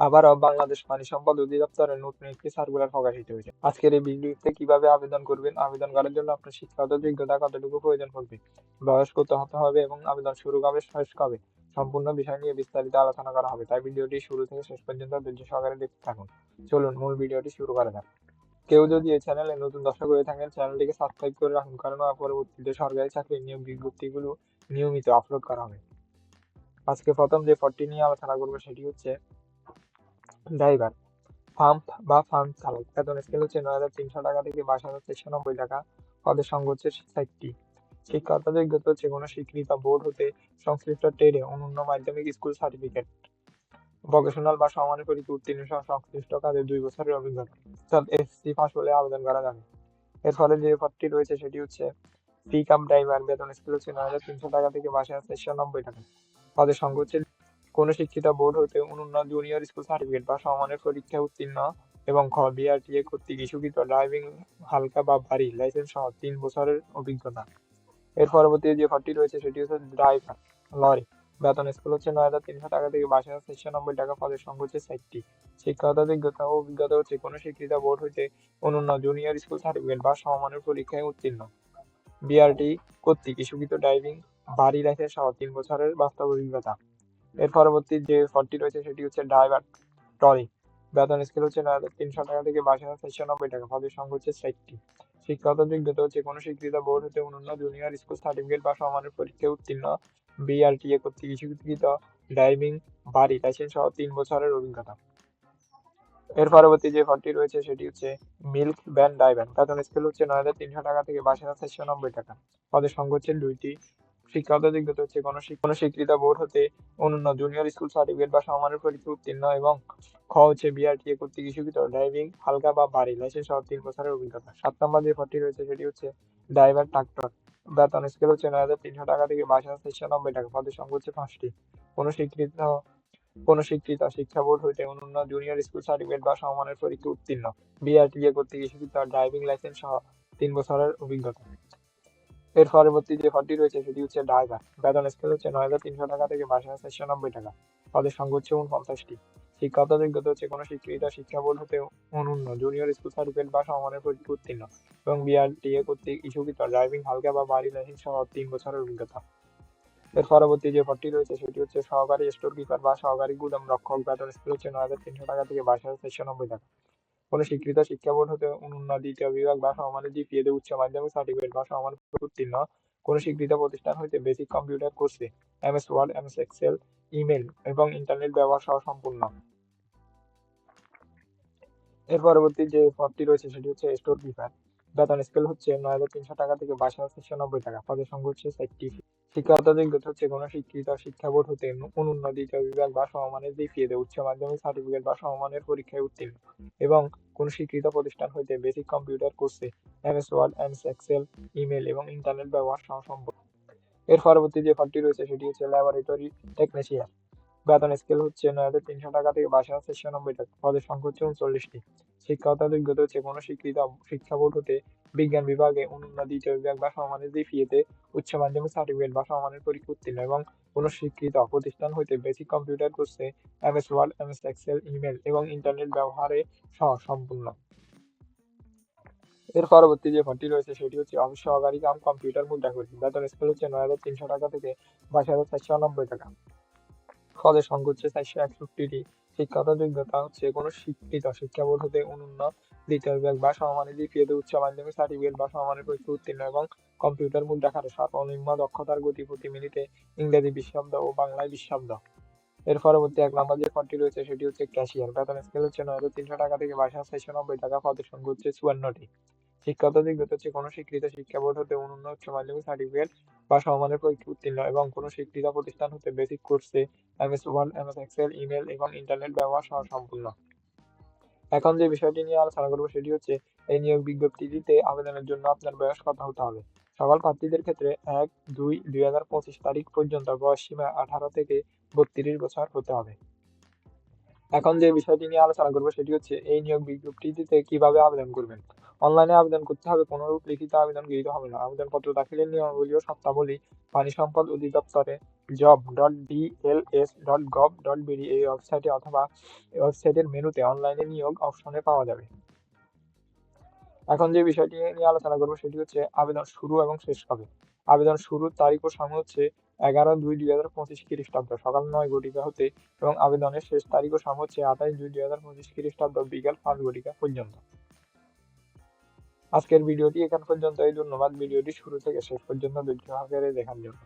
আবারও বাংলাদেশ পানি সম্পদ অধিদপ্তরের নতুন একটি সার্কুলার প্রকাশিত হয়েছে। আজকের এই ভিডিওতে কিভাবে আবেদন করবেন, আবেদন করার জন্য আপনার শিক্ষাগত যোগ্যতা কতটুকু প্রয়োজন পড়বে, বয়স কত হতে হবে এবং আবেদন শুরু কবে শেষ কবে, সম্পূর্ণ বিষয় নিয়ে বিস্তারিত আলোচনা করা হবে। তাই ভিডিওটি শুরু থেকে শেষ পর্যন্ত ধৈর্য সহকারে দেখতে থাকুন। চলুন মূল ভিডিওটি শুরু করা যাক। কেউ যদি এই চ্যানেলে নতুন দর্শক হয়ে থাকেন, চ্যানেলটিকে সাবস্ক্রাইব করে রাখুন, কারণ পরবর্তীতে সরকারি চাকরির নিয়োগ বিজ্ঞপ্তিগুলো নিয়মিত আপলোড করা হবে। আজকে প্রথম যে পদটি নিয়ে আলোচনা করবো সেটি হচ্ছে ড্রাইভার। পাম্প বা ফার্ম চালক। বেতন স্কেল হচ্ছে 9,300 টাকা থেকে 22,490 টাকা। পদের সংখ্যা হচ্ছে 60টি। শিক্ষাগত যোগ্যতা হচ্ছে কোনো স্বীকৃত বোর্ড হতে সংশ্লিষ্ট ট্রেডে অনন্য মাধ্যমিক স্কুল সার্টিফিকেট, ভোকেশনাল বা সমানের পরীক্ষা উত্তীর্ণ সহ সংশ্লিষ্ট কাজে 2 বছরের অভিজ্ঞতা, অর্থাৎ এসএসসি পাস হলে আবেদন করা যাবে। এরপরে যে পদটি রয়েছে সেটি হচ্ছে পিক আপ ড্রাইভার। বেতন স্কেল হচ্ছে 9,300 টাকা থেকে 22,490 টাকা। পদের সংখ্যা হচ্ছে কোনো শিক্ষিত বোর্ড হতে অনন্য জুনিয়র স্কুল সার্টিফিকেট বা সমমানের পরীক্ষায় উত্তীর্ণ এবং খ বিআরটিএ কর্তৃক ইস্যুকৃত ড্রাইভিং হালকা বা ভারী লাইসেন্স সহ 3 বছরের অভিজ্ঞতা। এর পরবর্তী যে পদটি রয়েছে সেটি হচ্ছে ড্রাইভার লরি। বেতন স্কেল হচ্ছে 9,300 টাকা থেকে 22,490 টাকা। পদের সংখ্যা হচ্ছে 60টি। শিক্ষাগত যোগ্যতা ও অভিজ্ঞতা হচ্ছে কোনো স্বীকৃত বোর্ড হতে অনন্য জুনিয়র স্কুল সার্টিফিকেট বা সমমানের পরীক্ষায় উত্তীর্ণ, বিআরটি কর্তৃক ইস্যুকৃত ড্রাইভিং ভারী লাইসেন্স সহ 3 বছরের বাস্তব অভিজ্ঞতা। এর পরবর্তী যে পদটি রয়েছে সেটি হচ্ছে ড্রাইভার ট্রলি। বেতন স্কেল হচ্ছে 9,300 টাকা থেকে 22,490 টাকা। পদের সংখ্যা হচ্ছে 60টি। শিক্ষাগত যোগ্যতা হচ্ছে কোনো স্বীকৃত বোর্ড হতে অনন্য জুনিয়র স্কুল সার্টিফিকেট বা সমানের পরীক্ষায় উত্তীর্ণ, বিআরটিএ কর্তৃক ইস্যুকৃত ড্রাইভিং ভারী লাইসেন্স সহ 3 বছরের অভিজ্ঞতা। এর পরবর্তী যে পদটি রয়েছে সেটি হচ্ছে মিল্ক ভ্যান ড্রাইভার। বেতন স্কেল হচ্ছে 9,300 টাকা থেকে 22,490 টাকা। পদের সংখ্যা হচ্ছে 2টি। শিক্ষাগত যোগ্যতা হচ্ছে কোনো স্বীকৃত বোর্ড হতে অনন্য জুনিয়র স্কুল সার্টিফিকেট বা সমমানের পরীক্ষা উত্তীর্ণ এবং খ হচ্ছে বিআরটিএ কর্তৃক ইস্যুকৃত ড্রাইভিং হালকা বা ভারী লাইসেন্স সহ 3 বছরের অভিজ্ঞতা। 7 নম্বর যে পদটি রয়েছে সেটি হচ্ছে ড্রাইভার ট্রাক্টর। বেতন স্কেল হচ্ছে 9,300 টাকা থেকে 22,490 টাকা। পদের সংখ্যা হচ্ছে 5টি। কোনো স্বীকৃত কোনো স্বীকৃত শিক্ষা বোর্ড হইতে অনন্য জুনিয়র স্কুল সার্টিফিকেট বা সমমানের পরীক্ষা উত্তীর্ণ, বিআরটিএ কর্তৃক ইস্যুকৃত ড্রাইভিং লাইসেন্স সহ 3 বছরের অভিজ্ঞতা। এর পরবর্তী যে পদটি রয়েছে সেটি হচ্ছে ড্রাইভার। বেতন স্কেল হচ্ছে 9,300 টাকা থেকে 22,490 টাকা। পদের সংখ্যা হচ্ছে 49টি। শিক্ষাগত যোগ্যতা হচ্ছে কোনো স্বীকৃত শিক্ষা বোর্ড হতে অনন্য জুনিয়র স্কুল সার্টিফিকেট বা সমমানের পরীক্ষা উত্তীর্ণ এবং বিআরটিএ কর্তৃক ইস্যুকৃত ড্রাইভিং হালকা বা ভারী লাইসেন্স সহ 3 বছরের অভিজ্ঞতা। এর পরবর্তী যে পদটি রয়েছে সেটি হচ্ছে সহকারী স্টোর কিপার বা সহকারী গুদাম রক্ষক। বেতন স্কেল হচ্ছে 9,300 টাকা থেকে 22,490 টাকা। কোনো স্বীকৃত শিক্ষা বোর্ড হতে অনন্য দ্বিতীয় বিভাগ বা সমমানের জিপিএতে উচ্চ মাধ্যমিক সার্টিফিকেট বা সমমানের উত্তীর্ণ, কোনো স্বীকৃত প্রতিষ্ঠান হইতে বেসিক কম্পিউটার কোর্সে MS Word, MS Excel, email এবং ইন্টারনেট ব্যবহার সহ সম্পূর্ণ। এর পরবর্তী যে পদটি রয়েছে সেটি হচ্ছে স্টোর কিপার। বেতন স্কেল হচ্ছে 9,300 টাকা থেকে 22,490 টাকা। পদের সংখ্যা হচ্ছে 60টি। শিক্ষাগত যোগ্যতা হচ্ছে কোনো স্বীকৃত শিক্ষা বোর্ড হতে অনন্য দ্বিতীয় বিভাগ বা সমমানের জিপিএতে উচ্চ মাধ্যমিক সার্টিফিকেট বা সমমানের পরীক্ষায় উত্তীর্ণ এবং কোনো স্বীকৃত প্রতিষ্ঠান হইতে বেসিক কম্পিউটার কোর্সে MS Word, MS Excel, email এবং ইন্টারনেট ব্যবহার সহ সম্পন্ন। এর পরবর্তী যে পদটি রয়েছে সেটি হচ্ছে ল্যাবরেটরি টেকনিশিয়ান। বেতন স্কেল হচ্ছে 9,300 টাকা থেকে 22,490 টাকা। পদের সংখ্যা হচ্ছে 39টি। শিক্ষাগত যোগ্যতা হচ্ছে কোনো স্বীকৃত শিক্ষা বোর্ড হতে বিজ্ঞান বিভাগে অনন্য দ্বিতীয় বিভাগ বা সমমানের জিপিএতে উচ্চ মাধ্যমিক সার্টিফিকেট বা সমমানের পরীক্ষা উত্তীর্ণ এবং কোনো স্বীকৃত প্রতিষ্ঠান হইতে বেসিক কম্পিউটার কোর্সে MS Word, MS Excel, email এবং ইন্টারনেট ব্যবহারে সহ সম্পূর্ণ। এর পরবর্তী যে পদটি রয়েছে সেটি হচ্ছে অফিস সহকারী কাম কম্পিউটার মুদ্রাকর্মী। বেতন স্কেল হচ্ছে 9,300 টাকা থেকে 22,490 টাকা। পদের সংখ্যা হচ্ছে 461টি। শিক্ষাগত যোগ্যতা হচ্ছে কোনো স্বীকৃত শিক্ষা বোর্ড হতে অনন্য দ্বিতীয় বিভাগ বা সমমানের জিপিএতে উচ্চ মাধ্যমিক সার্টিফিকেট বা সমমানের পরীক্ষা উত্তীর্ণ এবং কম্পিউটার মুদ্রাক্ষরে সর্বনিম্ন দক্ষতার গতি প্রতি মিনিটে ইংরেজি 20 শব্দ ও বাংলায় 20 শব্দ। এর পরবর্তী 1 নম্বর যে পদটি রয়েছে সেটি হচ্ছে ক্যাশিয়ার। বেতন স্কেল হচ্ছে 9,300 টাকা থেকে 22,490 টাকা। পদের সংখ্যা হচ্ছে 54টি। শিক্ষাগত যোগ্যতা হচ্ছে কোনো স্বীকৃত শিক্ষা বোর্ড হতে অনন্য উচ্চ মাধ্যমিক সার্টিফিকেট বা সমমানের পরীক্ষা উত্তীর্ণ এবং কোনো স্বীকৃত প্রতিষ্ঠান হতে বেসিক কোর্সে MS Word, MS Excel, email এবং ইন্টারনেট ব্যবহার সহ সম্পূর্ণ। এখন যে বিষয়টি নিয়ে আলোচনা করবো সেটি হচ্ছে এই নিয়োগ বিজ্ঞপ্তিটিতে আবেদনের জন্য আপনার বয়স কত হতে হবে। সকল প্রার্থীদের ক্ষেত্রে 1/2/2025 তারিখ পর্যন্ত বয়স সীমা 18 থেকে 32 বছর হতে হবে। এখন যে বিষয়টি নিয়ে আলোচনা করবো সেটি হচ্ছে এই নিয়োগ বিজ্ঞপ্তিতে কিভাবে আবেদন করবেন। অনলাইনে আবেদন করতে হবে, কোনোরূপ লিখিত আবেদন গৃহীত হবে না। আবেদনপত্র দাখিলের নিয়মাবলী ও শর্তাবলী পানি সম্পদ অধিদপ্তরে job.dls.gov.bd এই ওয়েবসাইটে অথবা ওয়েবসাইটের মেনুতে অনলাইনে নিয়োগ অপশনে পাওয়া যাবে। এখন যে বিষয়টি নিয়ে আলোচনা করবো সেটি হচ্ছে আবেদন শুরু এবং শেষ কবে। আবেদন শুরুর তারিখ ও সময় হচ্ছে 11/2/2025 খ্রিস্টাব্দ সকাল 9 ঘটিকা হতে এবং আবেদনের শেষ তারিখ ও সময় হচ্ছে 28/2/2025 খ্রিস্টাব্দ বিকাল 5 ঘটিকা পর্যন্ত। আজকের ভিডিওটি এখান পর্যন্তই। ধন্যবাদ ভিডিওটি শুরু থেকে শেষ পর্যন্ত ধৈর্য সহকারে দেখার জন্য।